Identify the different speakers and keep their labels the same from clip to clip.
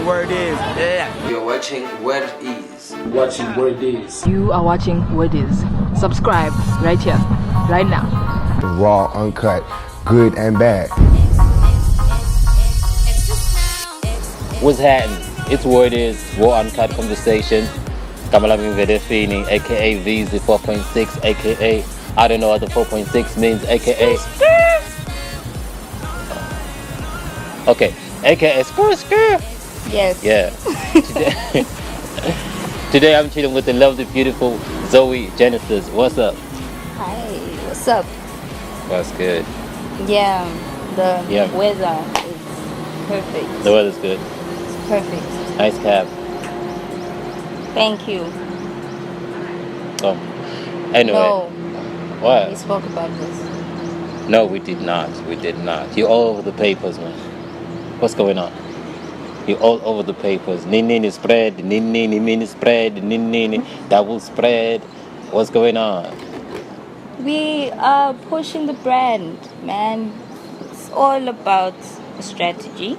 Speaker 1: Where It Is. Yeah.
Speaker 2: You're watching Where It Is.
Speaker 3: Watching Where It Is.
Speaker 4: You are watching Where It Is. Subscribe right here, right now.
Speaker 5: Raw, uncut, good and bad.
Speaker 6: What's happening? It's Where It Is, raw uncut conversation. Kamalami Vedefini, aka VZ 4.6, aka I don't know what the 4.6 means, aka okay, aka skr.
Speaker 7: Yes.
Speaker 6: Yeah. Today I'm chilling with the lovely, beautiful Zoe Genesis. What's up?
Speaker 7: Hi. What's up?
Speaker 6: What's good?
Speaker 7: Yeah. The weather is perfect.
Speaker 6: The weather's good.
Speaker 7: It's perfect.
Speaker 6: Nice cap.
Speaker 7: Thank you.
Speaker 6: Oh. Anyway.
Speaker 7: No.
Speaker 6: What?
Speaker 7: We spoke about this.
Speaker 6: No, we did not. We did not. You're all over the papers, man. What's going on? You're all over the papers. Nini spread, mini spread, nini double spread. What's going on?
Speaker 7: We are pushing the brand, man. It's all about strategy.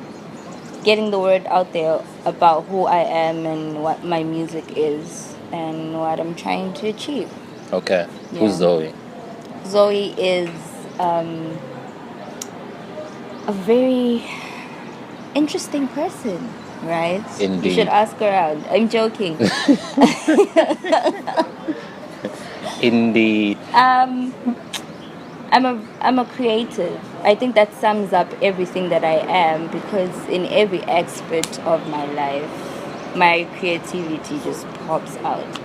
Speaker 7: Getting the word out there about who I am and what my music is and what I'm trying to achieve.
Speaker 6: Okay.
Speaker 7: Yeah.
Speaker 6: Who's Zoe?
Speaker 7: Zoe is a very interesting person, right?
Speaker 6: Indeed.
Speaker 7: You should ask her out. I'm joking.
Speaker 6: Indeed.
Speaker 7: I'm a creative. I think that sums up everything that I am, because in every aspect of my life, my creativity just pops out.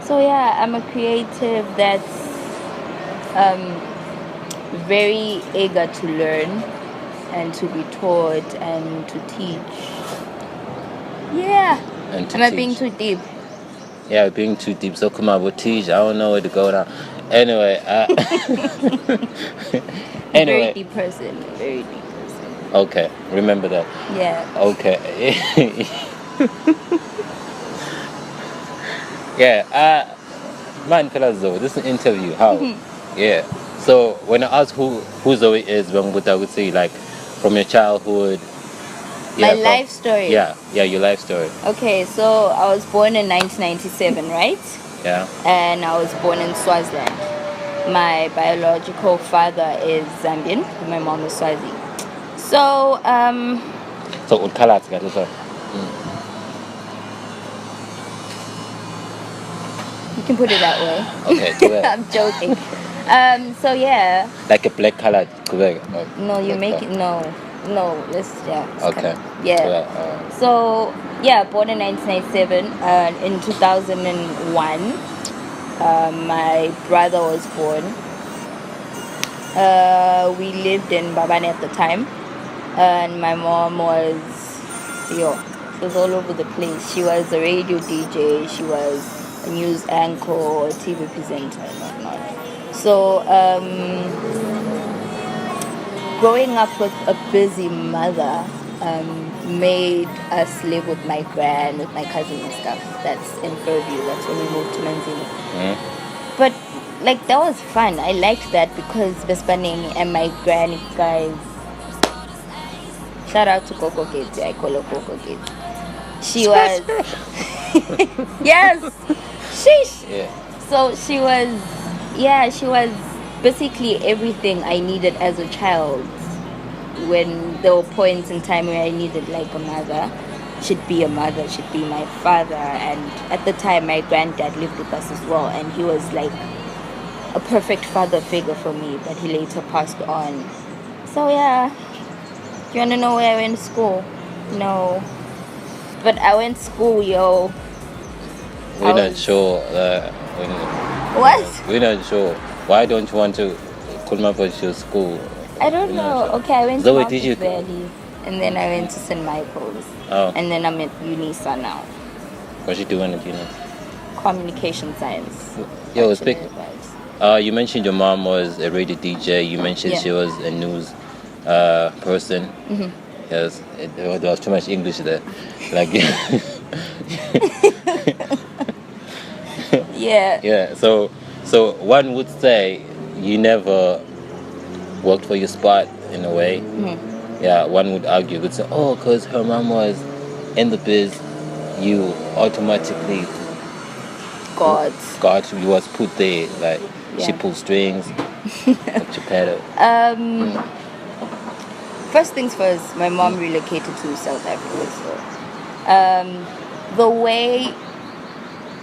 Speaker 7: So yeah, I'm a creative that's very eager to learn and to be taught and to teach. Yeah.
Speaker 6: And to
Speaker 7: Am I
Speaker 6: teach.
Speaker 7: being too deep?
Speaker 6: Yeah, being too deep. So come on, we'll teach. I don't know where to go now. Anyway.
Speaker 7: Very deep person. Very deep person.
Speaker 6: Okay, remember that.
Speaker 7: Yeah.
Speaker 6: Okay. Yeah. Man, fellas, Zoe, this is an interview. How? Yeah. So when I ask who Zoe is, what I would say, like, from your childhood.
Speaker 7: My life story.
Speaker 6: Yeah, your life story.
Speaker 7: Okay, so I was born in 1997, right?
Speaker 6: Yeah.
Speaker 7: And I was born in Swaziland. My biological father is Zambian, my mom is Swazi. So,
Speaker 6: So Utkalat,
Speaker 7: you can put it that way.
Speaker 6: Okay, do it.
Speaker 7: I'm joking. So yeah.
Speaker 6: Like a black colored, correct?
Speaker 7: No, you make it, no, let's, yeah.
Speaker 6: Okay.
Speaker 7: Yeah. So, yeah, born in 1997, in 2001, my brother was born. We lived in Babane at the time, and my mom was, she was all over the place. She was a radio DJ, she was a news anchor, a TV presenter, and whatnot. So, growing up with a busy mother made us live with my gran, with my cousin and stuff. That's in Fairview. That's when we moved to Manzini. But like, that was fun. I liked that because Vespaning and my granny guys. Shout out to Coco Kids. I call her Coco Kids. She was yes. Sheesh.
Speaker 6: Yeah.
Speaker 7: So she was basically everything I needed as a child. When there were points in time where I needed like a mother, she'd be a mother, she'd be my father. And at the time my granddad lived with us as well, and he was like a perfect father figure for me, but he later passed on. So yeah. You wanna know where I went to school? No. But I went to school, yo.
Speaker 6: We're not sure.
Speaker 7: What?
Speaker 6: We're not sure. Why don't you want to come up with your school?
Speaker 7: I don't know.
Speaker 6: Sure.
Speaker 7: Okay, I went
Speaker 6: Zoe,
Speaker 7: to
Speaker 6: did you
Speaker 7: Marcus Valley, and then I went to St. Michael's.
Speaker 6: Oh.
Speaker 7: And then I'm at UNISA now.
Speaker 6: What you doing at uni?
Speaker 7: Communication science.
Speaker 6: Yo, speak. You mentioned your mom was a radio DJ. You mentioned she was a news person.
Speaker 7: Mm-hmm.
Speaker 6: Yes, there was too much English there. Like,
Speaker 7: yeah.
Speaker 6: Yeah. So one would say you never worked for your spot in a way.
Speaker 7: Mm-hmm.
Speaker 6: Yeah. One would argue, would say, oh, because her mom was in the biz, you automatically
Speaker 7: God.
Speaker 6: you was put there. Like she
Speaker 7: Yeah.
Speaker 6: pulls strings, but you pedal.
Speaker 7: First things first, my mom relocated to South Africa. So the way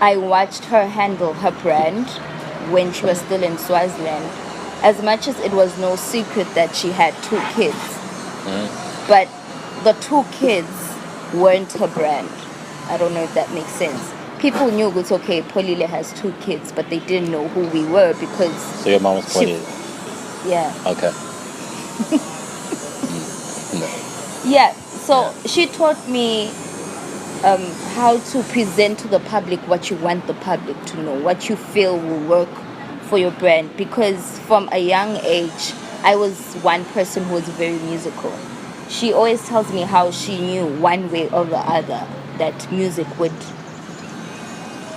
Speaker 7: I watched her handle her brand when she was still in Swaziland, as much as it was no secret that she had 2 kids, but the 2 kids weren't her brand. I don't know if that makes sense. People knew it's okay, Polile has 2 kids, but they didn't know who we were because...
Speaker 6: So your mom was pointed.
Speaker 7: Yeah.
Speaker 6: Okay. No.
Speaker 7: Yeah, so she taught me how to present to the public what you want the public to know, what you feel will work for your brand. Because from a young age, I was one person who was very musical. She always tells me how she knew one way or the other that music would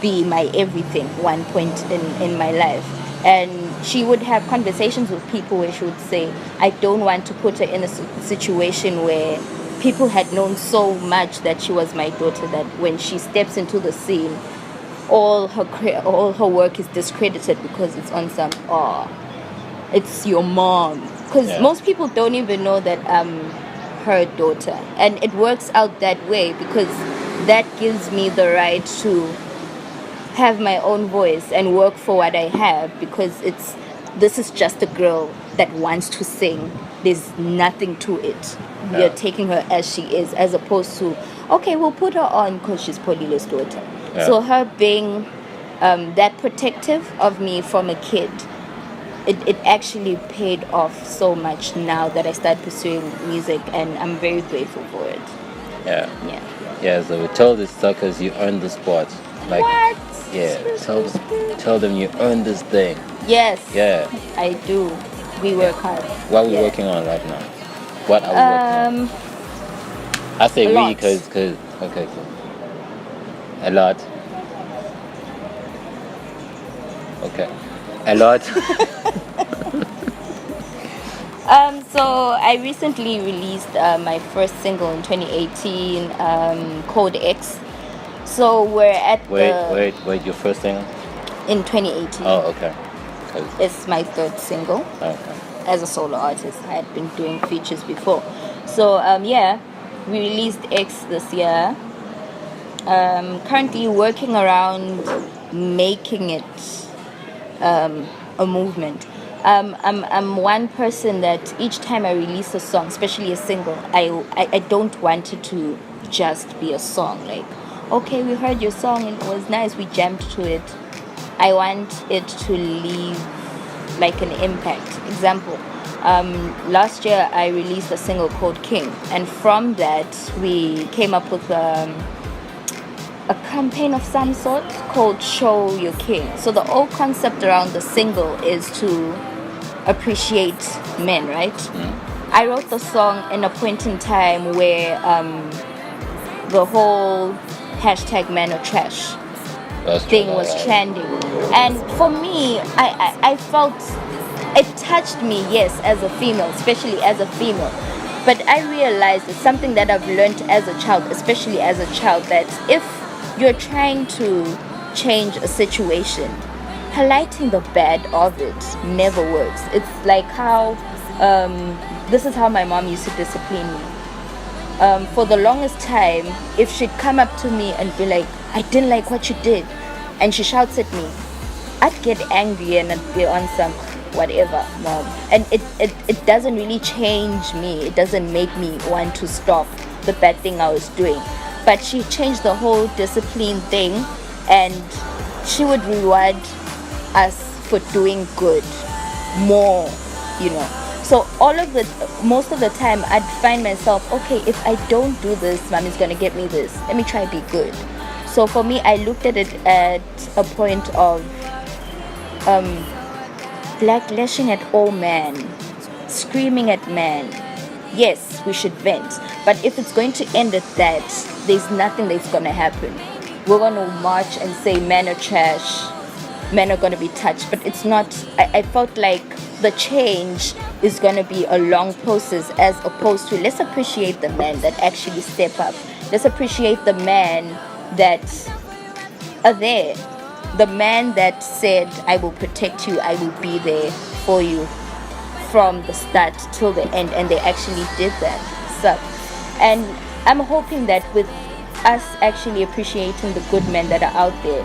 Speaker 7: be my everything, one point in my life. And she would have conversations with people where she would say, I don't want to put her in a situation where people had known so much that she was my daughter that when she steps into the scene, all her work is discredited because it's on some, it's your mom. Because most people don't even know that I'm her daughter. And it works out that way because that gives me the right to have my own voice and work for what I have, because this is just a girl that wants to sing. There's nothing to it. We are taking her as she is, as opposed to, okay, we'll put her on because she's Polile's daughter. So her being that protective of me from a kid, it actually paid off so much now that I started pursuing music, and I'm very grateful for it.
Speaker 6: Yeah, so we tell the suckers you earned the spot. Like,
Speaker 7: what?
Speaker 6: Yeah, tell them you earned this thing.
Speaker 7: Yes.
Speaker 6: Yeah.
Speaker 7: I do. We work hard.
Speaker 6: What are we working on right now? What are we working on? I say we because okay, cool. A lot. Okay. A lot.
Speaker 7: So I recently released my first single in 2018, Codex. So we're at
Speaker 6: wait, your first single?
Speaker 7: In 2018.
Speaker 6: Oh, okay.
Speaker 7: It's my 3rd single.
Speaker 6: Okay.
Speaker 7: As a solo artist, I had been doing features before. So we released X this year. Currently working around making it a movement. I'm one person that each time I release a song, especially a single, I don't want it to just be a song. Like, okay, we heard your song and it was nice, we jammed to it. I want it to leave like an impact. Example, last year I released a single called King, and from that we came up with a campaign of some sort called Show Your King. So the whole concept around the single is to appreciate men, right? I wrote the song in a point in time where the whole hashtag man or trash thing was trending, and for me I felt it touched me, yes, as a female, especially as a female, but I realized it's something that I've learned as a child, especially as a child, that if you're trying to change a situation, highlighting the bad of it never works. It's like how this is how my mom used to discipline me. For the longest time, if she'd come up to me and be like, I didn't like what you did, and she shouts at me, I'd get angry and I'd be on some whatever, mom. And it doesn't really change me. It doesn't make me want to stop the bad thing I was doing. But she changed the whole discipline thing, and she would reward us for doing good more, So most of the time I'd find myself, okay, if I don't do this, mommy's gonna get me this. Let me try to be good. So for me, I looked at it at a point of like lashing at all men, screaming at men. Yes, we should vent, but if it's going to end at that, there's nothing that's gonna happen. We're gonna march and say men are trash, men are gonna be touched, but it's not. I felt like the change is gonna be a long process, as opposed to let's appreciate the men that actually step up Let's appreciate the men that are there. The man that said, I will protect you, I will be there for you from the start till the end, and they actually did that. So, and I'm hoping that with us actually appreciating the good men that are out there,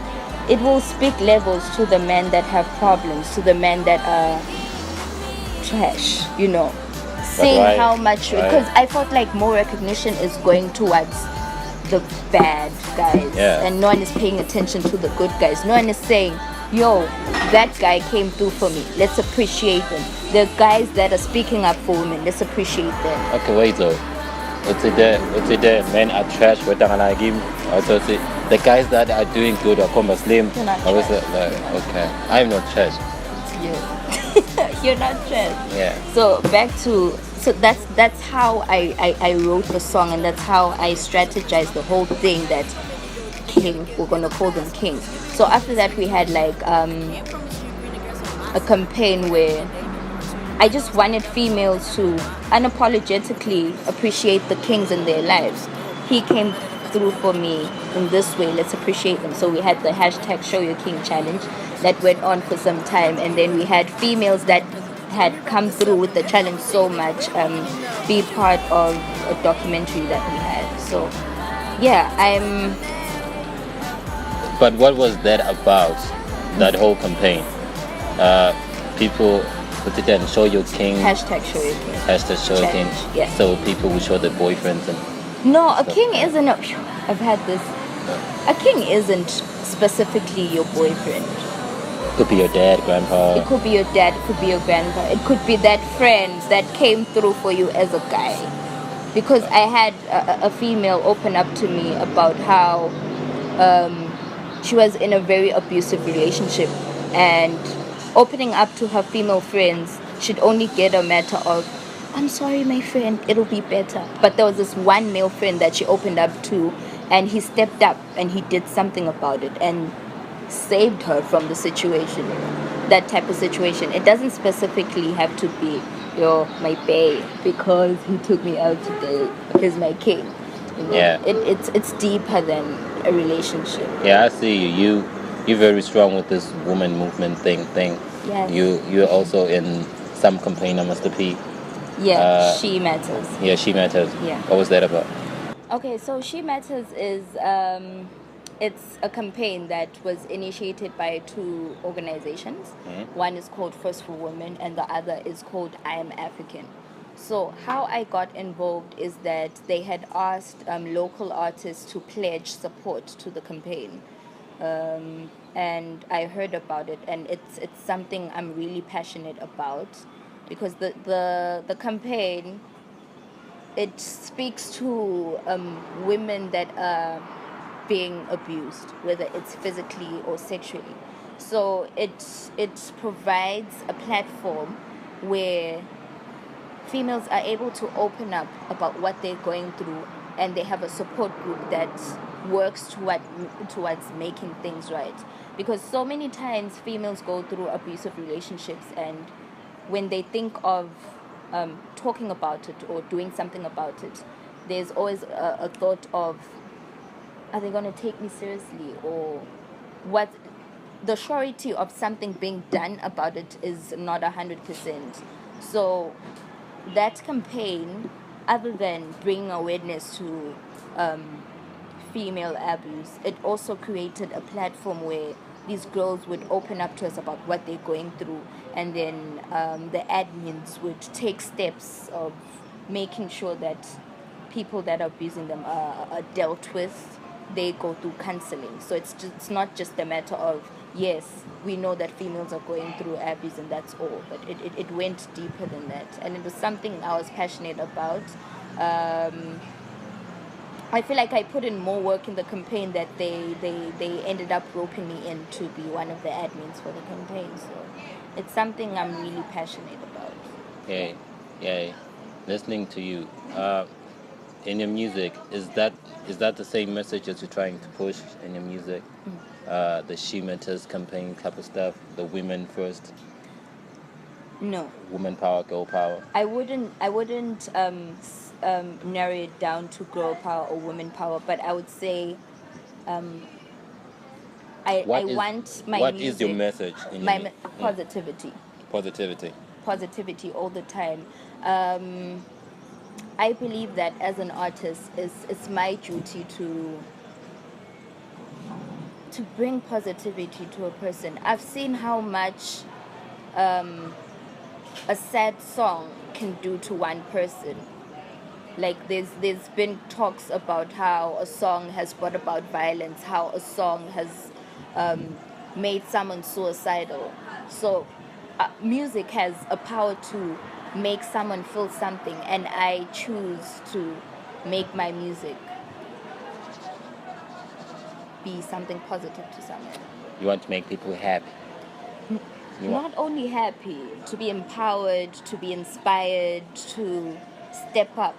Speaker 7: it will speak levels to the men that have problems, to the men that are trash, seeing
Speaker 6: why?
Speaker 7: how much,
Speaker 6: Why?
Speaker 7: because I felt like more recognition is going towards the bad guys,
Speaker 6: Yeah.
Speaker 7: and no one is paying attention to the good guys. No one is saying, yo, that guy came through for me, let's appreciate them. The guys that are speaking up for women, let's appreciate them.
Speaker 6: Okay, wait though. What's it there? Men are trash. What I give? The guys that are doing good are called Muslim.
Speaker 7: You're not
Speaker 6: I was
Speaker 7: trash.
Speaker 6: like, okay, I'm not trash.
Speaker 7: You're not trash.
Speaker 6: Yeah.
Speaker 7: So that's how I wrote the song, and that's how I strategized the whole thing, that king, we're gonna call them kings. So after that we had like a campaign where I just wanted females to unapologetically appreciate the kings in their lives. He came through for me in this way, let's appreciate them. So we had the hashtag Show Your King challenge that went on for some time, and then we had females that had come through with the challenge so much be part of a documentary that we had. So yeah,
Speaker 6: But what was that about? That whole campaign? People put it and show your king.
Speaker 7: hashtag Show Your King.
Speaker 6: Hashtag show your king.
Speaker 7: Challenge, yeah.
Speaker 6: So people will show their boyfriends and.
Speaker 7: No, a king isn't I've had this. A king isn't specifically your boyfriend.
Speaker 6: Could be your dad, grandpa.
Speaker 7: It could be your dad, it could be your grandpa, it could be that friend that came through for you as a guy. Because I had a female open up to me about how she was in a very abusive relationship, and opening up to her female friends should only get a matter of, I'm sorry my friend, it'll be better. But there was this one male friend that she opened up to, and he stepped up and he did something about it and saved her from the situation, that type of situation. It doesn't specifically have to be, my bae, because he took me out today, he's my king.
Speaker 6: Yeah.
Speaker 7: It's deeper than a relationship.
Speaker 6: Yeah, I see you. You're very strong with this woman movement thing.
Speaker 7: Yes.
Speaker 6: You're also in some campaign on Mr. P.
Speaker 7: Yeah, She Matters.
Speaker 6: Yeah, She Matters.
Speaker 7: Yeah.
Speaker 6: What was that about?
Speaker 7: Okay, so She Matters is it's a campaign that was initiated by two organizations.
Speaker 6: Mm-hmm.
Speaker 7: One is called First for Women, and the other is called I Am African. So how I got involved is that they had asked local artists to pledge support to the campaign. And I heard about it, and it's something I'm really passionate about, because the campaign, it speaks to women that are being abused, whether it's physically or sexually. So it provides a platform where females are able to open up about what they're going through, and they have a support group that works towards making things right. Because so many times females go through abusive relationships, and when they think of talking about it or doing something about it, there's always a thought of, are they going to take me seriously, or what? The surety of something being done about it is not 100%. So that campaign, other than bringing awareness to female abuse, it also created a platform where these girls would open up to us about what they're going through, and then the admins would take steps of making sure that people that are abusing them are dealt with. They go through counseling. So it's not just a matter of, yes, we know that females are going through abuse and that's all, but it went deeper than that, and it was something I was passionate about. I feel like I put in more work in the campaign that they ended up roping me in to be one of the admins for the campaign. So it's something I'm really passionate about.
Speaker 6: Yeah. Listening to you, in your music, is that the same message that you're trying to push in your music? The She Matters campaign type of stuff, the women first?
Speaker 7: No,
Speaker 6: Woman power, girl power.
Speaker 7: I wouldn't narrow it down to girl power or woman power, but I would say I want my
Speaker 6: what
Speaker 7: music,
Speaker 6: is your message in
Speaker 7: my
Speaker 6: your
Speaker 7: positivity.
Speaker 6: Positivity
Speaker 7: All the time. I believe that as an artist, it's my duty to bring positivity to a person. I've seen how much a sad song can do to one person. Like there's been talks about how a song has brought about violence, how a song has made someone suicidal. So music has a power to make someone feel something, and I choose to make my music be something positive to someone.
Speaker 6: you want to make people happy.
Speaker 7: Not only happy, to be empowered, to be inspired, to step up,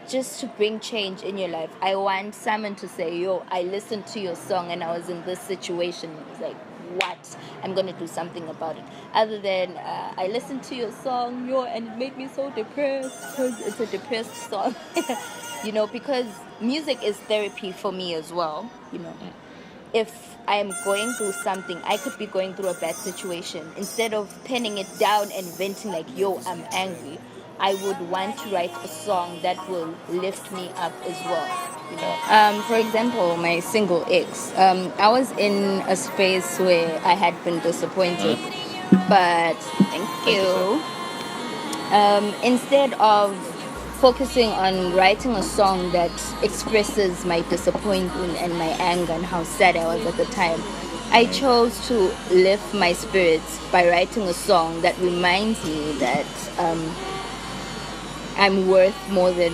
Speaker 7: just to bring change in your life. I want someone to say, yo, I listened to your song and I was in this situation. It's like, what? I'm going to do something about it. Other than, I listened to your song, and it made me so depressed because it's a depressed song. Because music is therapy for me as well, If I am going through something, I could be going through a bad situation. Instead of penning it down and venting like, yo, I'm angry, I would want to write a song that will lift me up as well. For example, my single X. I was in a space where I had been disappointed, but thank you. Instead of focusing on writing a song that expresses my disappointment and my anger and how sad I was at the time, I chose to lift my spirits by writing a song that reminds me that I'm worth more than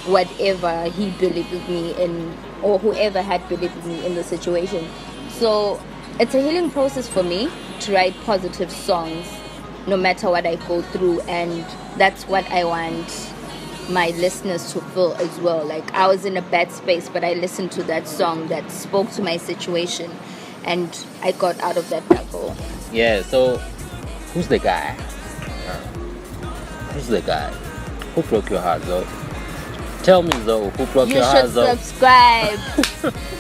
Speaker 7: whatever he believed with me in, or whoever had believed with me in the situation. So it's a healing process for me to write positive songs no matter what I go through, and that's what I want my listeners to feel as well. Like, I was in a bad space, but I listened to that song that spoke to my situation and I got out of that battle.
Speaker 6: Yeah, so who's the guy? Who's the guy? Who broke your heart, Zoe? Tell me, Zoe, who broke your heart, Zoe?
Speaker 7: You should subscribe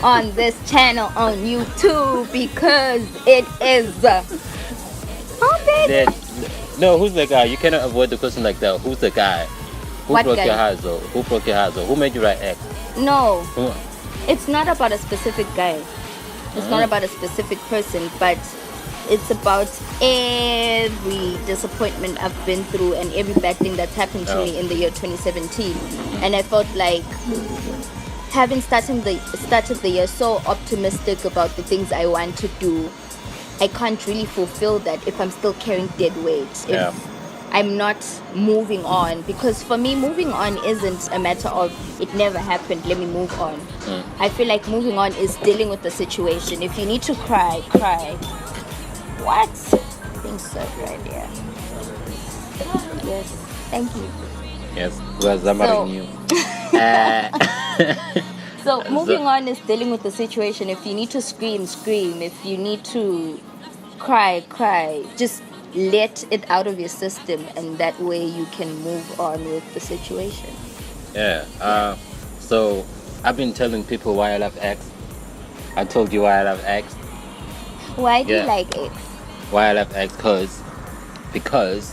Speaker 7: on this channel on YouTube because it is
Speaker 6: No, who's the guy? You cannot avoid the question like that. Who's the guy? Who
Speaker 7: What
Speaker 6: broke
Speaker 7: guy?
Speaker 6: your heart, Zoe? Who broke your heart, Zoe? Who made you write X?
Speaker 7: No,
Speaker 6: Who-
Speaker 7: it's not about a specific guy. It's not about a specific person, but it's about every disappointment I've been through and every bad thing that's happened to me in the year 2017. And I felt like having started the year so optimistic about the things I want to do, I can't really fulfill that if I'm still carrying dead weight. If I'm not moving on, because for me, moving on isn't a matter of it never happened, let me move on. I feel like moving on is dealing with the situation. If you need to cry. What? Things so right here. Yes, thank you.
Speaker 6: Yes, we're zammering you.
Speaker 7: So moving on is dealing with the situation. If you need to scream. If you need to cry. Just let it out of your system, and that way you can move on with the situation.
Speaker 6: Yeah. So I've been telling people why I love X. I told you why I love X.
Speaker 7: Why do you like X?
Speaker 6: Why I love X? Because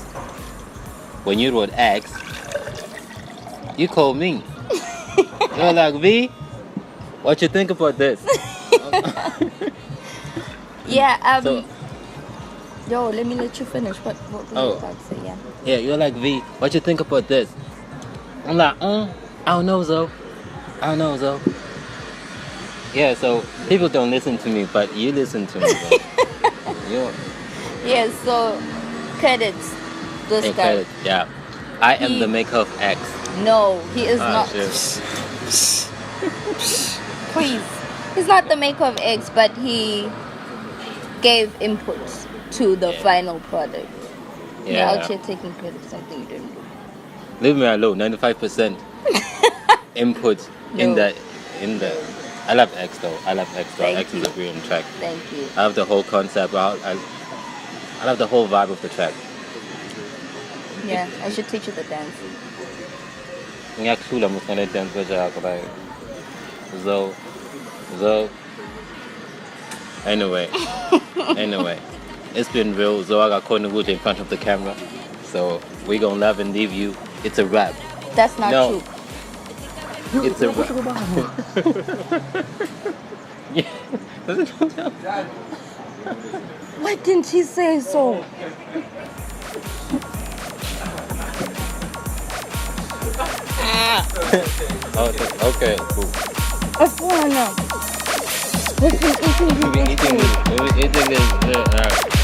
Speaker 6: when you wrote X, you called me. You're like, V, what you think about this?
Speaker 7: Yeah.
Speaker 6: So-
Speaker 7: Yo, let me let you finish. What were you about to say? Yeah.
Speaker 6: Yeah, you're like, V, what you think about this? I'm like, I don't know, Zoe. Yeah, so people don't listen to me, but you listen to me.
Speaker 7: Yeah. So credits. This
Speaker 6: Hey,
Speaker 7: guy.
Speaker 6: credit, yeah. I am the maker of X.
Speaker 7: No, he is not.
Speaker 6: Shit.
Speaker 7: Please. He's not the maker of X, but he gave input to the final product.
Speaker 6: Yeah.
Speaker 7: You're out here taking credit for something you didn't do.
Speaker 6: Leave me alone. 95% input in
Speaker 7: No.
Speaker 6: the. I love X though.
Speaker 7: Thank
Speaker 6: X is
Speaker 7: you.
Speaker 6: a brilliant track.
Speaker 7: Thank you.
Speaker 6: I love the whole concept. I love the whole vibe of the track.
Speaker 7: Yeah, I should teach you the dance.
Speaker 6: Ngiyakuhlula mos ngale dance yakho like Zoe. Anyway, it's been real. Zoe akakhona ukuthi in front of the camera. So we gonna love and leave you. It's a wrap.
Speaker 7: That's not
Speaker 6: No.
Speaker 7: true.
Speaker 6: It's a wrap. Yeah.
Speaker 7: Why didn't she say so?
Speaker 6: Okay, cool.
Speaker 7: What's going on?
Speaker 6: Eating this.